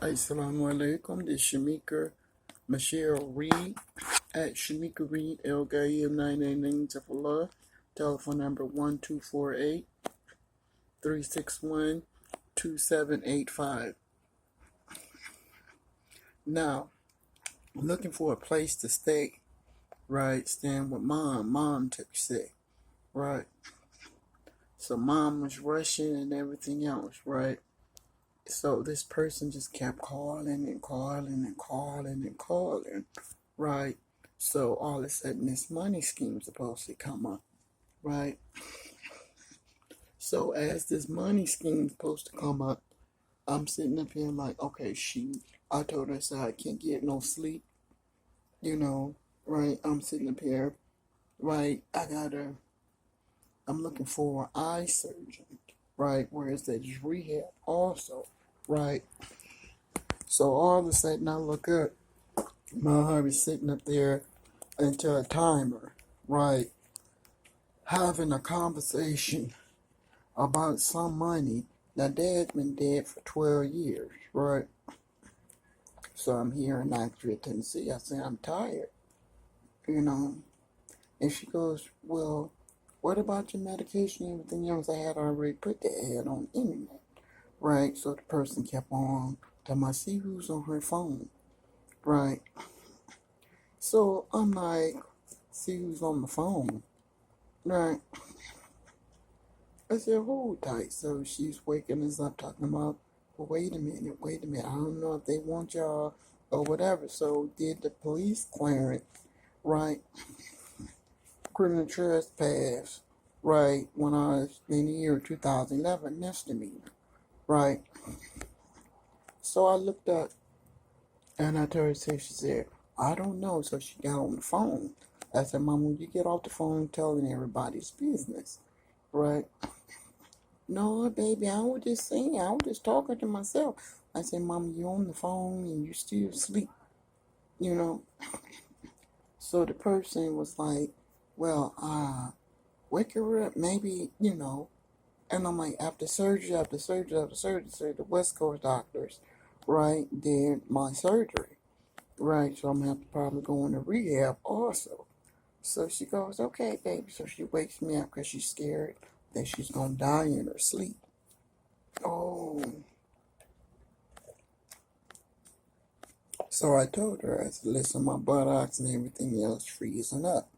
Assalamu alaikum. This is Shamika Michelle Reed at Shamika Reed El Gaib 999 Tafallah. Telephone number 1248-361-2785. Now, I'm looking for a place to stay, right? Staying with mom. Mom took sick, right? So mom was rushing and everything else, right? So this person just kept calling and calling and calling and calling, right? So all of a sudden this money scheme's supposed to come up, right? So as this money scheme's supposed to come up, I'm sitting up here like, okay, I told her, so I can't get no sleep, right? I'm sitting up here, right? I'm looking for an eye surgeon, right? Whereas there's rehab also, right? So all of a sudden I look up, my hubby's sitting up there into a timer, right? Having a conversation about some money. Now, Dad's been dead for 12 years, right? So I'm here in Knoxville, Tennessee. I say, I'm tired, And she goes, well, what about your medication and everything else? I had already put the ad on the internet, right? So the person kept on telling me, see who's on her phone, right? So I'm like, see who's on the phone, right? I said, hold tight. So she's waking us up talking about, well, wait a minute. I don't know if they want y'all or whatever. So did the police clearance, right? Criminal trespass, right? When I was in the year 2011, misdemeanor, right? So I looked up and I told her, she said, I don't know. So she got on the phone. I said, Mom, when you get off the phone telling everybody's business, right? No, baby, I was just saying, I was just talking to myself. I said, Mom, you on the phone and you still asleep, So the person was like, well, wake her up, maybe, And I'm like, after surgery, the West Coast doctors, right, did my surgery, right? So I'm going to have to probably go into rehab also. So she goes, okay, baby. So she wakes me up because she's scared that she's going to die in her sleep. Oh. So I told her, I said, listen, my buttocks and everything else freezing up,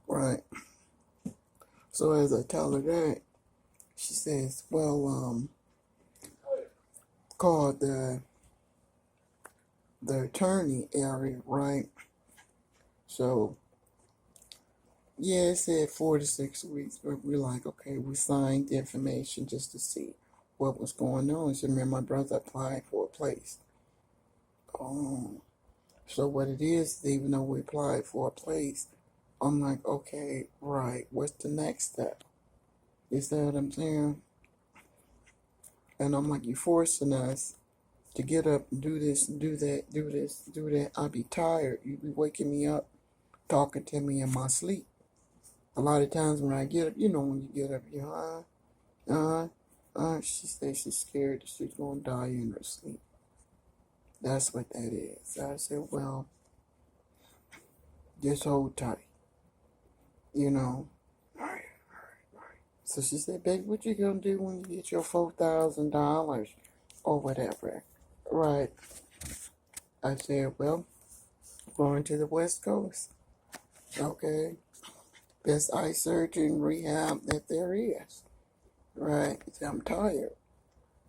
right? So as I tell her that, she says, well, call the attorney area, right? So, yeah, it said 4 to 6 weeks, but we're like, okay, we signed the information just to see what was going on. So remember, my brother applied for a place. Oh. So what it is, even though we applied for a place, I'm like, okay, right, what's the next step? You see what I'm saying? And I'm like, you forcing us to get up and do this and do that, do this, do that. I'll be tired. You be waking me up, talking to me in my sleep. A lot of times when I get up, when you get up, she says she's scared that she's going to die in her sleep. That's what that is. So I said, well, just hold tight, So she said, baby, what you going to do when you get your $4,000 or whatever? Right. I said, well, going to the West Coast. Okay. Best eye surgery and rehab that there is. Right. I said, I'm tired.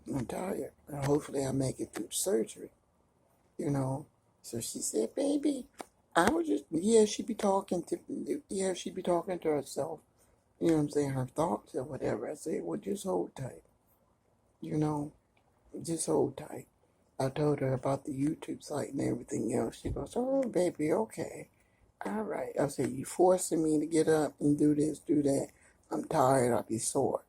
And hopefully I make it through the surgery. So she said, baby, I was just, she'd be talking to herself. You know what I'm saying? Her thoughts or whatever. I said, well, just hold tight. Just hold tight. I told her about the YouTube site and everything else. She goes, oh, baby, okay. All right. I said, you forcing me to get up and do this, do that. I'm tired. I'll be sore.